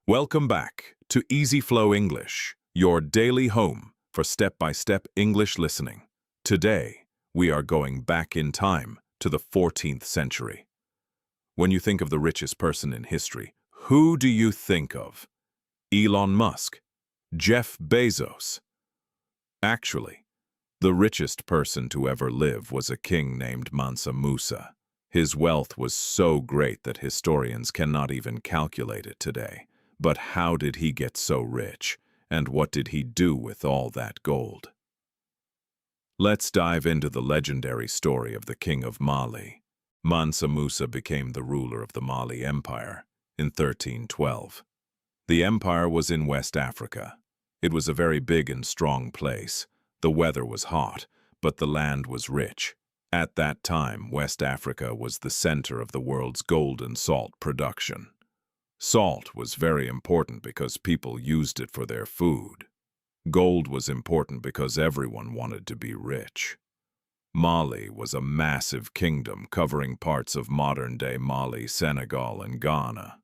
Welcome back to EasyFlow English, your daily home for step-by-step English listening. Today, we are going back in time to the 14th century. When you think of the richest person in history, who do you think of? Elon Musk? Jeff Bezos? Actually, the richest person to ever live was a king named Mansa Musa. His wealth was so great that historians cannot even calculate it today. But how did he get so rich, and what did he do with all that gold? Let's dive into the legendary story of the King of Mali. Mansa Musa became the ruler of the Mali Empire in 1312. The empire was in West Africa. It was a very big and strong place. The weather was hot, but the land was rich. At that time, West Africa was the center of the world's gold and salt production. Salt was very important because people used it for their food. Gold was important because everyone wanted to be rich. Mali was a massive kingdom covering parts of modern-day Mali, Senegal, and Ghana.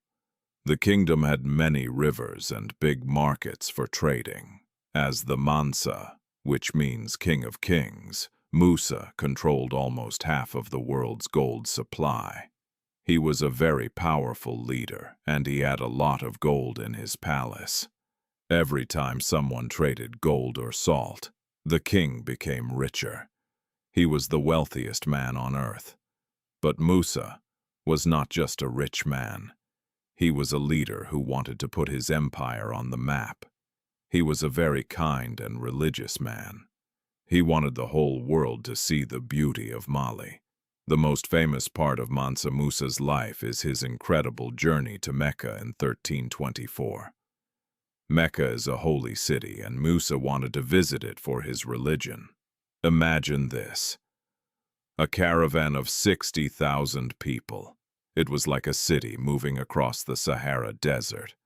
The kingdom had many rivers and big markets for trading. As the Mansa, which means King of Kings, Musa controlled almost half of the world's gold supply. He was a very powerful leader, and he had a lot of gold in his palace. Every time someone traded gold or salt, the king became richer. He was the wealthiest man on earth. But Musa was not just a rich man. He was a leader who wanted to put his empire on the map. He was a very kind and religious man. He wanted the whole world to see the beauty of Mali. The most famous part of Mansa Musa's life is his incredible journey to Mecca in 1324. Mecca is a holy city, and Musa wanted to visit it for his religion. Imagine this: a caravan of 60,000 people. It was like a city moving across the Sahara Desert.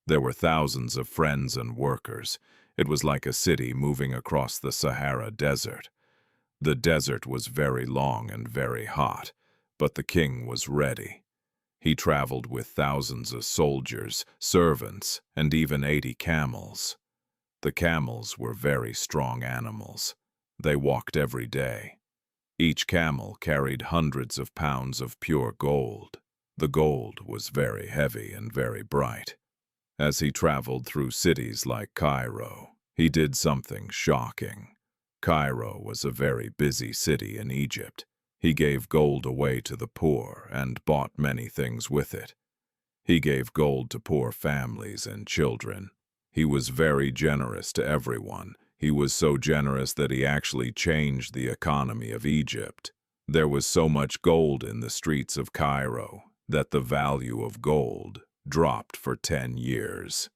There were thousands of friends and workers. It was like a city moving across the Sahara Desert. The desert was very long and very hot, but the king was ready. He traveled with thousands of soldiers, servants, and even 80 camels. The camels were very strong animals. They walked every day. Each camel carried hundreds of pounds of pure gold. The gold was very heavy and very bright. As he traveled through cities like Cairo, he did something shocking. Cairo was a very busy city in Egypt. He gave gold away to the poor and bought many things with it. He gave gold to poor families and children. He was very generous to everyone. He was so generous that he actually changed the economy of Egypt. There was so much gold in the streets of Cairo that the value of gold dropped for 10 years.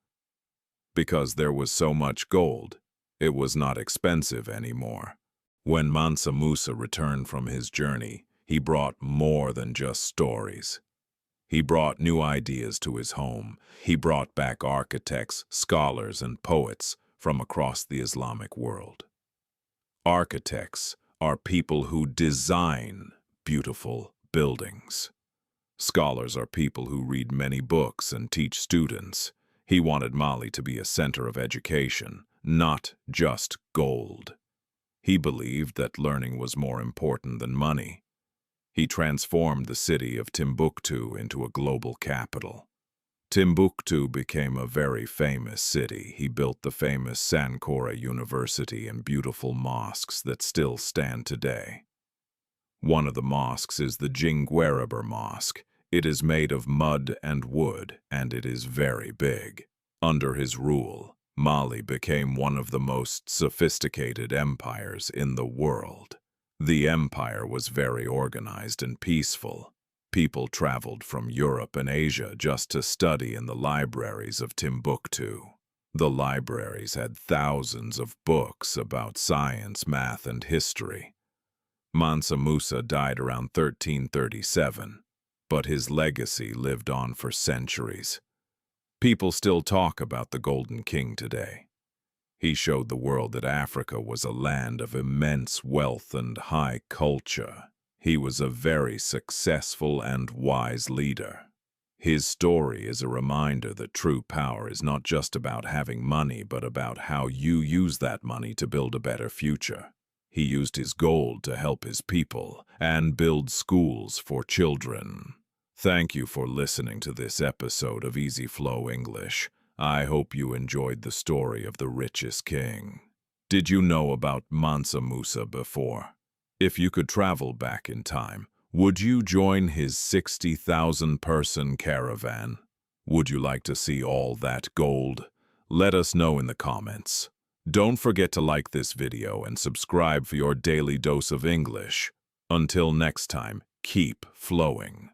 Because there was so much gold, it was not expensive anymore. When Mansa Musa returned from his journey, he brought more than just stories. He brought new ideas to his home. He brought back architects, scholars, and poets from across the Islamic world. Architects are people who design beautiful buildings. Scholars are people who read many books and teach students. He wanted Mali to be a center of education, not just gold. He believed that learning was more important than money. He transformed the city of Timbuktu into a global capital. Timbuktu became a very famous city. He built the famous Sankora University and beautiful mosques that still stand today. One of the mosques is the Jingwereber Mosque. It is made of mud and wood, and it is very big. Under his rule, Mali became one of the most sophisticated empires in the world. The empire was very organized and peaceful. People traveled from Europe and Asia just to study in the libraries of Timbuktu. The libraries had thousands of books about science, math, and history. Mansa Musa died around 1337, but his legacy lived on for centuries. People still talk about the Golden King today. He showed the world that Africa was a land of immense wealth and high culture. He was a very successful and wise leader. His story is a reminder that true power is not just about having money, but about how you use that money to build a better future. He used his gold to help his people and build schools for children. Thank you for listening to this episode of EasyFlow English. I hope you enjoyed the story of the richest king. Did you know about Mansa Musa before? If you could travel back in time, would you join his 60,000-person caravan? Would you like to see all that gold? Let us know in the comments. Don't forget to like this video and subscribe for your daily dose of English. Until next time, keep flowing.